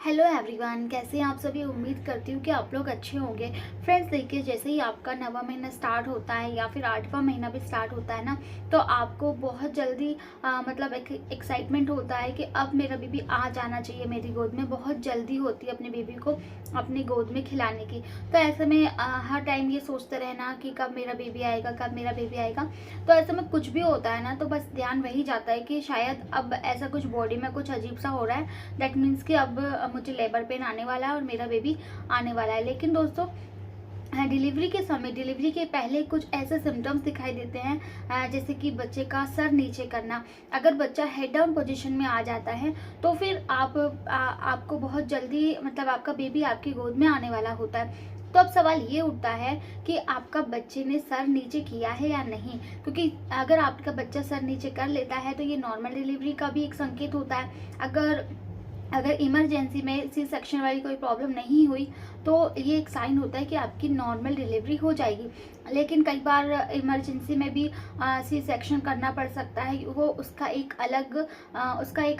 Hello everyone, कैसे हैं आप सभी। उम्मीद करती हूँ कि आप लोग अच्छे होंगे। फ्रेंड्स देखिए, जैसे ही आपका नवा महीना स्टार्ट होता है या फिर 8वां महीना भी स्टार्ट होता है ना, तो आपको बहुत जल्दी मतलब एक एक्साइटमेंट होता है कि अब मेरा बेबी आ जाना चाहिए मेरी गोद में। बहुत जल्दी होती है अपने बेबी को अपनी गोद में खिलाने की। तो ऐसे में हर टाइम ये सोचते रहना कि कब मेरा बेबी आएगा, कब मेरा बेबी आएगा। तो ऐसे में कुछ भी होता है ना, तो बस ध्यान वही जाता है कि शायद अब ऐसा कुछ बॉडी में कुछ अजीब सा हो रहा है। दैट मीन्स कि अब मुझे लेबर पेन आने वाला है और मेरा बेबी आने वाला है। लेकिन दोस्तों, डिलीवरी के समय, डिलीवरी के पहले कुछ ऐसे सिम्टम्स दिखाई देते हैं, जैसे कि बच्चे का सर नीचे करना। अगर बच्चा हेड डाउन पोजीशन में आ जाता है तो फिर आपको बहुत जल्दी मतलब आपका बेबी आपकी गोद में आने वाला होता है। तो अब सवाल ये उठता है कि आपका बच्चे ने सर नीचे किया है या नहीं, क्योंकि अगर आपका बच्चा सर नीचे कर लेता है तो ये नॉर्मल डिलीवरी का भी एक संकेत होता है। अगर इमरजेंसी में सी सेक्शन वाली कोई प्रॉब्लम नहीं हुई तो ये एक साइन होता है कि आपकी नॉर्मल डिलीवरी हो जाएगी। लेकिन कई बार इमरजेंसी में भी सी सेक्शन करना पड़ सकता है। वो उसका एक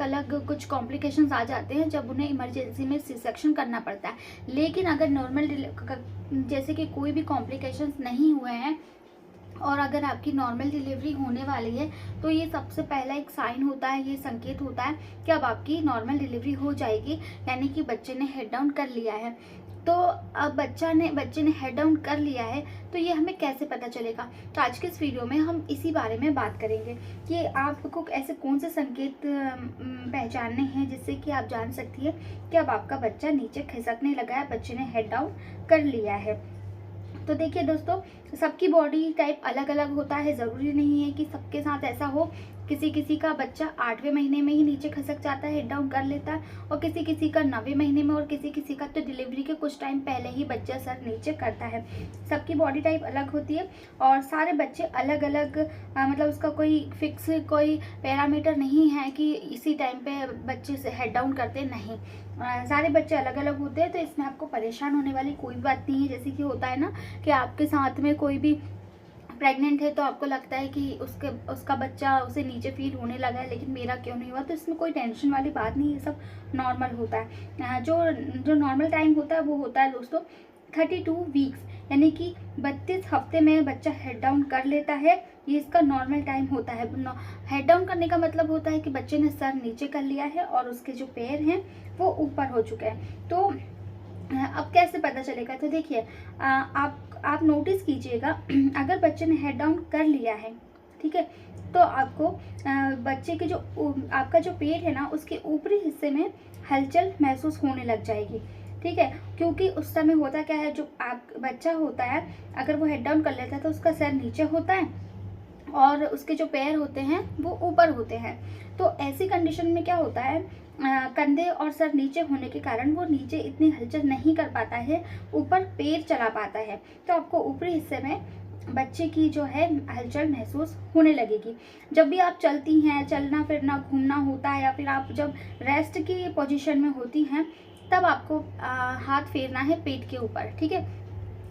अलग कुछ कॉम्प्लिकेशंस आ जाते हैं जब उन्हें इमरजेंसी में सी सेक्शन करना पड़ता है। लेकिन अगर नॉर्मल जैसे कि कोई भी कॉम्प्लिकेशंस नहीं हुए हैं और अगर आपकी नॉर्मल डिलीवरी होने वाली है तो ये सबसे पहला एक साइन होता है, ये संकेत होता है कि अब आपकी नॉर्मल डिलीवरी हो जाएगी, यानी कि बच्चे ने हेड डाउन कर लिया है। तो अब बच्चे ने हेड डाउन कर लिया है तो ये हमें कैसे पता चलेगा। तो आज के इस वीडियो में हम इसी बारे में बात करेंगे कि आपको ऐसे कौन से संकेत पहचानने हैं जिससे कि आप जान सकती है कि अब आपका बच्चा नीचे खिसकने लगा है, बच्चे ने हेड डाउन कर लिया है। तो देखिए दोस्तों, सबकी बॉडी टाइप अलग अलग होता है। ज़रूरी नहीं है कि सबके साथ ऐसा हो। किसी किसी का बच्चा 8वें महीने में ही नीचे खसक जाता है, हेड डाउन कर लेता है, और किसी किसी का 9वें महीने में, और किसी किसी का तो डिलीवरी के कुछ टाइम पहले ही बच्चा सर नीचे करता है। सबकी बॉडी टाइप अलग होती है और सारे बच्चे अलग अलग मतलब उसका कोई फिक्स कोई पैरामीटर नहीं है कि इसी टाइम पे बच्चे से हेड डाउन करते नहीं। सारे बच्चे अलग अलग होते हैं, तो इसमें आपको परेशान होने वाली कोई बात नहीं है। जैसे कि होता है ना कि आपके साथ में कोई भी प्रेग्नेंट है तो आपको लगता है कि उसका बच्चा उसे नीचे फील होने लगा है, लेकिन मेरा क्यों नहीं हुआ। तो इसमें कोई टेंशन वाली बात नहीं है, सब नॉर्मल होता है। जो नॉर्मल टाइम होता है वो होता है दोस्तों 32 वीक्स, यानी कि 32 हफ्ते में बच्चा हेड डाउन कर लेता है। ये इसका नॉर्मल टाइम होता है। हेड डाउन करने का मतलब होता है कि बच्चे ने सर नीचे कर लिया है और उसके जो पैर हैं वो ऊपर हो चुके हैं। तो अब कैसे पता चलेगा। तो देखिए, आप नोटिस कीजिएगा अगर बच्चे ने हेड डाउन कर लिया है, ठीक है, तो आपको बच्चे के जो आपका जो पेट है ना उसके ऊपरी हिस्से में हलचल महसूस होने लग जाएगी, ठीक है। क्योंकि उस समय होता क्या है, जो आप बच्चा होता है अगर वो हेड डाउन कर लेता है तो उसका सर नीचे होता है और उसके जो पैर होते हैं वो ऊपर होते हैं। तो ऐसी कंडीशन में क्या होता है, कंधे और सर नीचे होने के कारण वो नीचे इतनी हलचल नहीं कर पाता है, ऊपर पैर चला पाता है। तो आपको ऊपरी हिस्से में बच्चे की जो है हलचल महसूस होने लगेगी। जब भी आप चलती हैं, चलना फिरना घूमना होता है, या फिर आप जब रेस्ट की पोजीशन में होती हैं, तब आपको हाथ फेरना है पेट के ऊपर, ठीक है।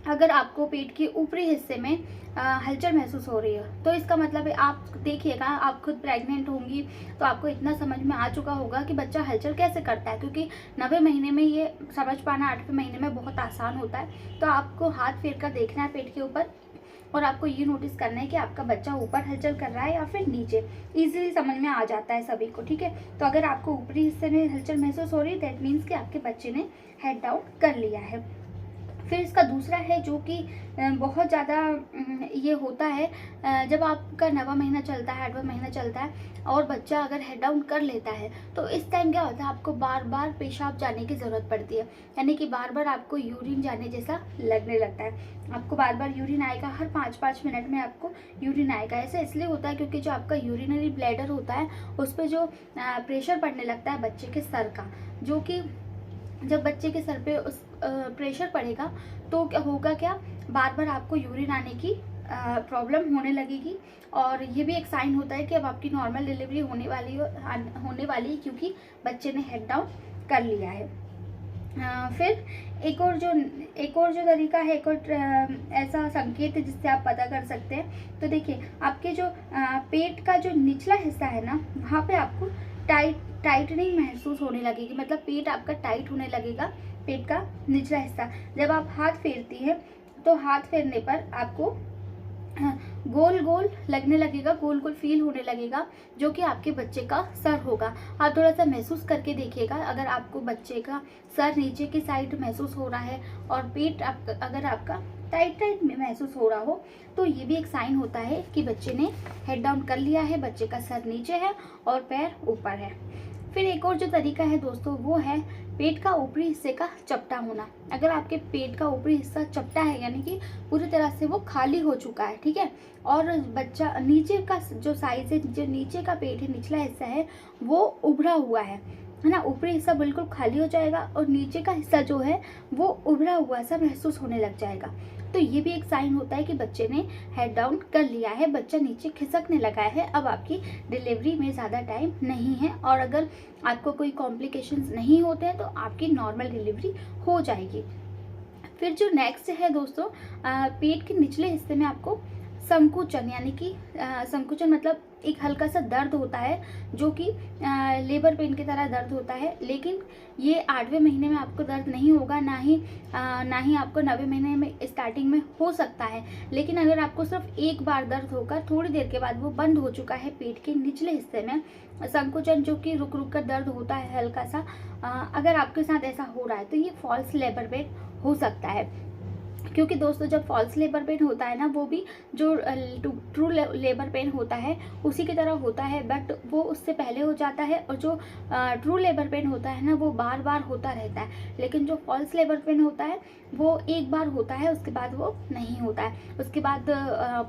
अगर आपको पेट के ऊपरी हिस्से में हलचल महसूस हो रही है तो इसका मतलब है, आप देखिएगा, आप खुद प्रेग्नेंट होंगी तो आपको इतना समझ में आ चुका होगा कि बच्चा हलचल कैसे करता है, क्योंकि 9वें महीने में ये समझ पाना 8वें महीने में बहुत आसान होता है। तो आपको हाथ फेर कर देखना है पेट के ऊपर और आपको ये नोटिस करना है कि आपका बच्चा ऊपर हलचल कर रहा है या फिर नीचे। इजीली समझ में आ जाता है सभी को, ठीक है। तो अगर आपको ऊपरी हिस्से में हलचल महसूस हो रही है, दैट मीन्स कि आपके बच्चे ने हेड डाउन कर लिया है। फिर इसका दूसरा है जो कि बहुत ज़्यादा ये होता है, जब आपका 9वां महीना चलता है, 8वां महीना चलता है और बच्चा अगर हेड डाउन कर लेता है तो इस टाइम क्या होता है, आपको बार बार पेशाब जाने की ज़रूरत पड़ती है, यानी कि बार बार आपको यूरिन जाने जैसा लगने लगता है। आपको बार बार यूरिन आएगा, हर 5-5 मिनट में आपको यूरिन आएगा। ऐसा इसलिए होता है क्योंकि जो आपका यूरिनरी ब्लैडर होता है उस पर जो प्रेशर पड़ने लगता है बच्चे के सर का, जो कि जब बच्चे के सर पे उस प्रेशर पड़ेगा तो क्या होगा, क्या बार बार आपको यूरिन आने की प्रॉब्लम होने लगेगी। और ये भी एक साइन होता है कि अब आपकी नॉर्मल डिलीवरी होने वाली है, क्योंकि बच्चे ने हेड डाउन कर लिया है। फिर एक और जो तरीका है, एक और ऐसा संकेत है जिससे आप पता कर सकते हैं। तो देखिए, आपके जो पेट का जो निचला हिस्सा है ना, वहाँ पे आपको टाइट टाइटनिंग महसूस होने लगेगी, मतलब पेट आपका टाइट होने लगेगा, पेट का निचला हिस्सा। जब आप हाथ फेरती हैं तो हाथ फेरने पर आपको गोल गोल लगने लगेगा, गोल गोल फील होने लगेगा, जो कि आपके बच्चे का सर होगा। आप थोड़ा सा महसूस करके देखिएगा, अगर आपको बच्चे का सर नीचे की साइड महसूस हो रहा है और पेट अगर आपका टाइट टाइट में महसूस हो रहा हो, तो ये भी एक साइन होता है कि बच्चे ने हेड डाउन कर लिया है, बच्चे का सर नीचे है और पैर ऊपर है। फिर एक और जो तरीका है दोस्तों, वो है पेट का ऊपरी हिस्से का चपटा होना। अगर आपके पेट का ऊपरी हिस्सा चपटा है, यानी कि पूरी तरह से वो खाली हो चुका है, ठीक है, और बच्चा नीचे का जो साइज है, जो नीचे का पेट है, निचला हिस्सा है, वो उभरा हुआ है ना, ऊपरी हिस्सा बिल्कुल खाली हो जाएगा और नीचे का हिस्सा जो है वो उभरा हुआ सा महसूस होने लग जाएगा। तो ये भी एक साइन होता है कि बच्चे ने हेड डाउन कर लिया है, बच्चा नीचे खिसकने लगा है, अब आपकी डिलीवरी में ज़्यादा टाइम नहीं है, और अगर आपको कोई कॉम्प्लिकेशंस नहीं होते हैं तो आपकी नॉर्मल डिलीवरी हो जाएगी। फिर जो नेक्स्ट है दोस्तों, पेट के निचले हिस्से में आपको संकुचन, यानी कि संकुचन मतलब एक हल्का सा दर्द होता है, जो कि लेबर पेन की तरह दर्द होता है, लेकिन ये 8वें महीने में आपको दर्द नहीं होगा, ना ही आपको 9वें महीने में स्टार्टिंग में हो सकता है। लेकिन अगर आपको सिर्फ एक बार दर्द होकर थोड़ी देर के बाद वो बंद हो चुका है पेट के निचले हिस्से में संकुचन, जो कि रुक रुक कर दर्द होता है हल्का सा, अगर आपके साथ ऐसा हो रहा है तो ये फॉल्स लेबर पेन हो सकता है। क्योंकि दोस्तों जब फॉल्स लेबर पेन होता है ना, वो भी जो ट्रू लेबर पेन होता है उसी की तरह होता है, बट वो उससे पहले हो जाता है, और जो ट्रू लेबर पेन होता है ना, वो बार बार होता रहता है। लेकिन जो फॉल्स लेबर पेन होता है वो एक बार होता है, उसके बाद वो नहीं होता है, उसके बाद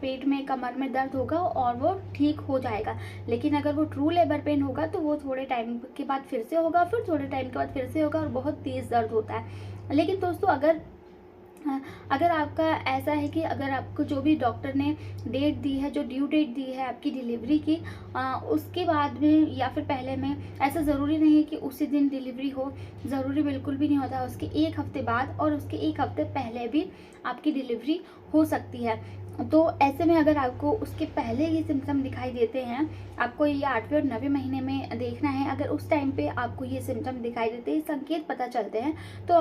पेट में कमर में दर्द होगा और वो ठीक हो जाएगा। लेकिन अगर वो ट्रू लेबर पेन होगा तो वो थोड़े टाइम के बाद फिर से होगा, फिर थोड़े टाइम के बाद फिर से होगा, और बहुत तेज़ दर्द होता है। लेकिन दोस्तों अगर आपका ऐसा है कि अगर आपको जो भी डॉक्टर ने डेट दी है, जो ड्यू डेट दी है आपकी डिलीवरी की, उसके बाद में या फिर पहले में, ऐसा ज़रूरी नहीं है कि उसी दिन डिलीवरी हो, ज़रूरी बिल्कुल भी नहीं होता, उसके 1 हफ्ते बाद और उसके 1 हफ्ते पहले भी आपकी डिलीवरी हो सकती है। तो ऐसे में अगर आपको उसके पहले ये सिम्टम दिखाई देते हैं, आपको ये 8वें और 9वें महीने में देखना है, अगर उस टाइम पे आपको ये सिम्टम दिखाई देते हैं, संकेत पता चलते हैं, तो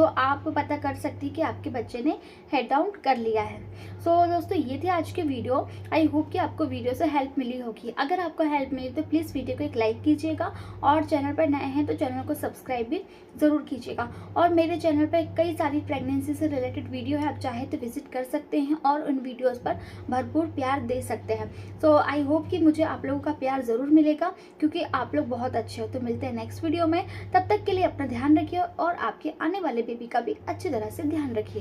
आप पता कर सकती हैं कि आपके बच्चे ने हेड डाउन कर लिया है। सो दोस्तों ये थी आज की वीडियो। आई होप कि आपको वीडियो से हेल्प मिली होगी। अगर आपको हेल्प मिली तो प्लीज़ वीडियो को एक लाइक कीजिएगा, और चैनल पर नए हैं तो चैनल को सब्सक्राइब भी ज़रूर कीजिएगा। और मेरे चैनल पर कई सारी प्रेगनेंसी से रिलेटेड वीडियो है, आप चाहे तो विजिट कर सकते हैं और उन वीडियोज़ पर भरपूर प्यार दे सकते हैं। सो आई होप कि मुझे आप लोगों का प्यार ज़रूर मिलेगा, क्योंकि आप लोग बहुत अच्छे हो। तो मिलते हैं नेक्स्ट वीडियो में, तब तक के लिए अपना ध्यान रखिए और आपके आने वाले बेबी का भी अच्छी तरह से ध्यान रखिए।